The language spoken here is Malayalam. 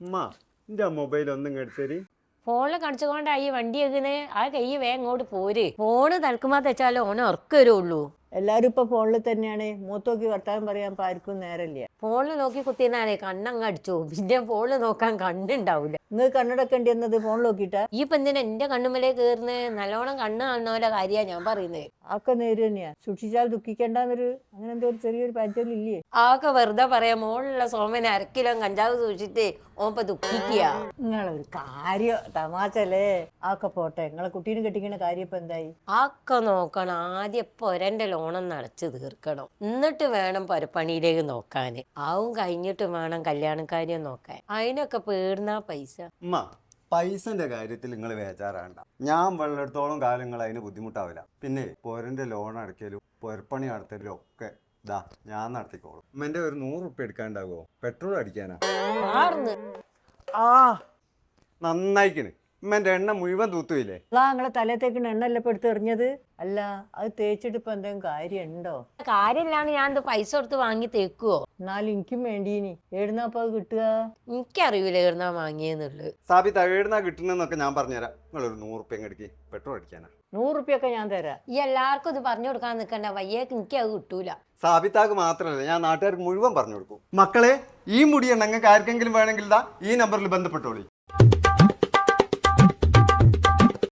ഉമ്മ എന്റെ മൊബൈൽ ഒന്നും എടുത്തരി. ഫോണിൽ കാണിച്ചുകൊണ്ടായി വണ്ടി എങ്ങനെ ആ കൈ വേഗം ഇങ്ങോട്ട് പോര്. ഫോണ് തൽക്കുമാ തെച്ചാലോ ഓനെ ഉറക്കം വരുള്ളൂ. എല്ലാരും ഇപ്പൊ ഫോണിൽ തന്നെയാണ്. മൂത്തോക്കി വർത്താനം പറയാൻ ആർക്കും നേരമില്ല. ഫോണിൽ നോക്കി കുത്തിന്നാലേ കണ്ണങ്ങ് അടിച്ചു. പിന്നെ ഫോണിൽ നോക്കാൻ കണ്ണുണ്ടാവൂല. നിങ്ങൾ കണ്ണടക്കേണ്ടി വന്നത് ഫോണിൽ നോക്കിട്ടാ? ഈ ഇപ്പൊ എന്തിനാ എന്റെ കണ്ണുമലേ കേറുന്നേ? നല്ലോണം കണ്ണ് കാണുന്നവരെ കാര്യാ ഞാൻ പറയുന്നത്. ആക്കെ നേര് തന്നെയാ. സൂക്ഷിച്ചാൽ ദുഃഖിക്കേണ്ടെന്നൊരു അങ്ങനെ എന്തോ ഒരു ചെറിയൊരു പഴഞ്ചൊല്ലില്ലേ? ആക്കെ വെറുതെ പറയാ. മോളിലുള്ള സോമന് 1 കിലോ കഞ്ചാവ് സൂക്ഷിച്ചിട്ട് ഓപ്പ ദുഃഖിക്കുക. നിങ്ങളൊരു കാര്യം തമാശല്ലേ. ആക്കെ പോട്ടെ, നിങ്ങളെ കുട്ടീനെ കെട്ടിക്കണ കാര്യം ഇപ്പൊ എന്തായി? ആക്കെ നോക്കണം. ആദ്യം പൊരന്റെ ലോണൊന്ന് അടച്ചു തീർക്കണം. എന്നിട്ട് വേണം പൊരപ്പണിയിലേക്ക് നോക്കാന്. ആവും കഴിഞ്ഞിട്ട് വേണം കല്യാണക്കാര്യം നോക്കാൻ. അതിനൊക്കെ പേടുന്ന പൈസ. ഉമ്മ പൈസന്റെ കാര്യത്തിൽ നിങ്ങൾ വേചാറാണ്ട. ഞാൻ വെള്ളെടുത്തോളം കാലങ്ങൾ അതിന് ബുദ്ധിമുട്ടാവില്ല. പിന്നെ പോരന്റെ ലോൺ അടയ്ക്കലും പൊരപ്പണി നടത്തലും ഒക്കെ ഇതാ ഞാൻ നടത്തിക്കോളും. ഉമ്മന്റെ ഒരു 100 ഉറുപ്പ്യ എടുക്കാണ്ടാവോ? പെട്രോൾ അടിക്കാനാ. മാറുന്നു. ആ നന്നായിക്കണ്. ഉമ്മന്റെ എണ്ണ മുഴുവൻ തൂത്തുമില്ലേ? നിങ്ങളെ തലത്തേക്കിന് എണ്ണല്ല ഇപ്പൊ എടുത്ത് എറിഞ്ഞത്? അല്ല, അത് തേച്ചിട്ട് ഇപ്പൊ എന്തെങ്കിലും കാര്യം ഉണ്ടോ? കാര്യമില്ലാണ്ട് ഞാൻ ഇത് പൈസ കൊടുത്ത് വാങ്ങി തേക്കുവോ? എന്നാലും എനിക്കും വേണ്ടീനി. എഴുന്നപ്പോ അത് കിട്ടുക? എനിക്കറിയില്ല എവിടുന്നാ വാങ്ങിയെന്നുള്ളത്. സാബി തകഴുന്നാ കിട്ടുന്നൊക്കെ ഞാൻ പറഞ്ഞുതരാം. നിങ്ങളൊരു 100 ഉറുപ്പ്യ എടുക്കി പെട്രോൾ അടിക്കാനാ. 100 ഉറുപ്പ്യൊക്കെ ഞാൻ തരാം. ഈ എല്ലാവർക്കും ഇത് പറഞ്ഞു കൊടുക്കാൻ നിൽക്കണ്ട. വയ്യേക്ക് എനിക്ക് അത് കിട്ടൂല. സാബിത്താക്ക് മാത്രമല്ല, ഞാൻ നാട്ടുകാർക്ക് മുഴുവൻ പറഞ്ഞു കൊടുക്കും. മക്കളെ, ഈ മുടി നിങ്ങൾക്ക് ആർക്കെങ്കിലും വേണമെങ്കിൽ ഈ നമ്പറിൽ ബന്ധപ്പെട്ടോളി.